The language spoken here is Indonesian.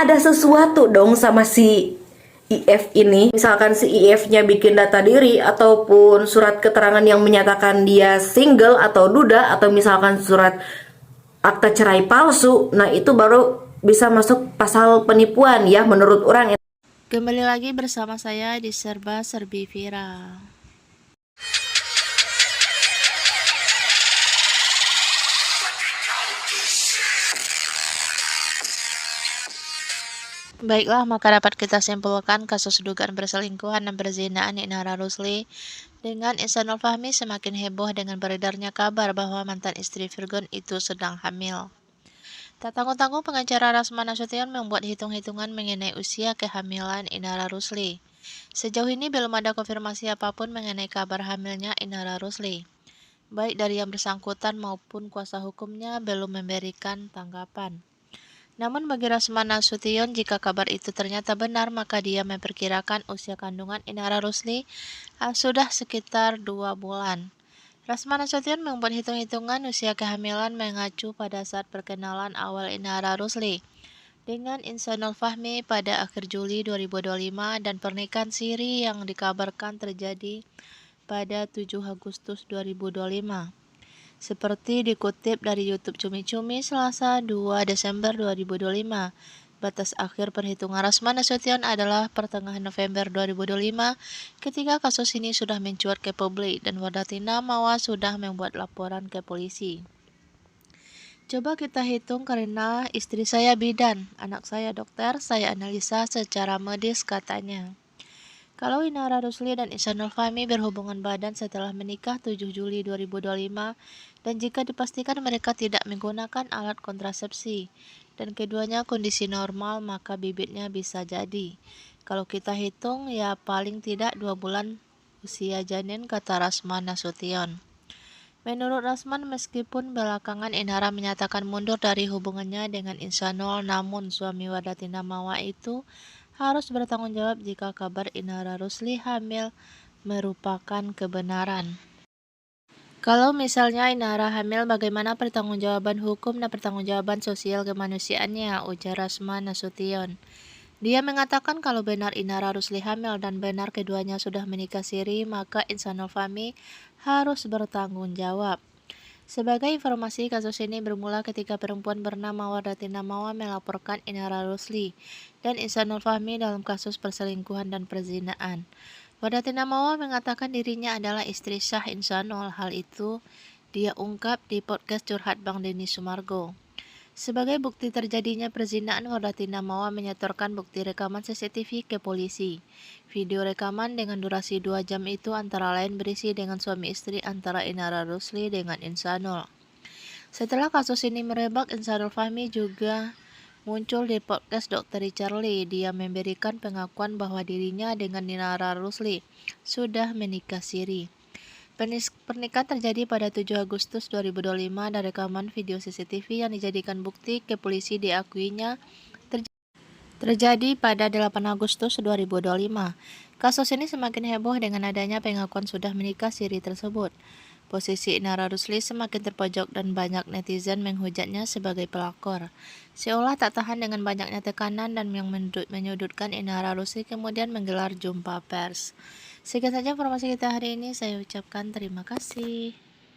ada sesuatu dong sama si IF ini. Misalkan si IF-nya bikin data diri ataupun surat keterangan yang menyatakan dia single atau duda, atau misalkan surat akta cerai palsu, nah itu baru bisa masuk pasal penipuan ya menurut orang. Kembali lagi bersama saya di Serba Serbi Viral. Baiklah, maka dapat kita simpulkan kasus dugaan perselingkuhan dan perzinaan Inara Rusli dengan Ihsanul Fahmi semakin heboh dengan beredarnya kabar bahwa mantan istri Virgon itu sedang hamil. Tak tanggung-tanggung pengacara Rasman Nasution membuat hitung-hitungan mengenai usia kehamilan Inara Rusli. Sejauh ini belum ada konfirmasi apapun mengenai kabar hamilnya Inara Rusli. Baik dari yang bersangkutan maupun kuasa hukumnya belum memberikan tanggapan. Namun bagi Rasman Nasution, jika kabar itu ternyata benar, maka dia memperkirakan usia kandungan Inara Rusli sudah sekitar 2 bulan. Rasman Nasution membuat hitung-hitungan usia kehamilan mengacu pada saat perkenalan awal Inara Rusli dengan Ihsanul Fahmi pada akhir Juli 2025 dan pernikahan siri yang dikabarkan terjadi pada 7 Agustus 2025. Seperti dikutip dari YouTube Cumi-Cumi Selasa 2 Desember 2025, batas akhir perhitungan Rasman Nasution adalah pertengahan November 2025 ketika kasus ini sudah mencuat ke publik dan Wardatina Mawa sudah membuat laporan ke polisi. Coba kita hitung karena istri saya bidan, anak saya dokter, saya analisa secara medis katanya. Kalau Inara Rusli dan Ihsanul Fahmi berhubungan badan setelah menikah 7 Juli 2025 dan jika dipastikan mereka tidak menggunakan alat kontrasepsi dan keduanya kondisi normal, maka bibitnya bisa jadi. Kalau kita hitung ya paling tidak 2 bulan usia janin, kata Rasman Nasution. Menurut Rasman, meskipun belakangan Inara menyatakan mundur dari hubungannya dengan Ihsanul, namun suami Wardatina Mawa itu harus bertanggung jawab jika kabar Inara Rusli hamil merupakan kebenaran. Kalau misalnya Inara hamil, bagaimana pertanggungjawaban hukum dan pertanggungjawaban sosial kemanusiaannya, ujar Rasman Nasution. Dia mengatakan kalau benar Inara Rusli hamil dan benar keduanya sudah menikah siri, maka Ihsanul Fahmi harus bertanggung jawab. Sebagai informasi, kasus ini bermula ketika perempuan bernama Wardatina Mawa melaporkan Inara Rusli dan Ihsanul Fahmi dalam kasus perselingkuhan dan perzinaan. Wardatina Mawa mengatakan dirinya adalah istri sah Ihsanul. Hal itu dia ungkap di podcast Curhat Bang Denny Sumargo. Sebagai bukti terjadinya perzinaan, Wardatina Mawa menyetorkan bukti rekaman CCTV ke polisi. Video rekaman dengan durasi 2 jam itu antara lain berisi dengan suami istri antara Inara Rusli dengan Ihsanul. Setelah kasus ini merebak, Ihsanul Fahmi juga muncul di podcast Dr. Charlie. Dia memberikan pengakuan bahwa dirinya dengan Inara Rusli sudah menikah siri. Pernikahan terjadi pada 7 Agustus 2025 dan rekaman video CCTV yang dijadikan bukti ke polisi diakuinya terjadi pada 8 Agustus 2025. Kasus ini semakin heboh dengan adanya pengakuan sudah menikah siri tersebut. Posisi Inara Rusli semakin terpojok dan banyak netizen menghujatnya sebagai pelakor. Seolah tak tahan dengan banyaknya tekanan dan yang menyudutkan Inara Rusli kemudian menggelar jumpa pers. Sekian saja informasi kita hari ini, saya ucapkan terima kasih.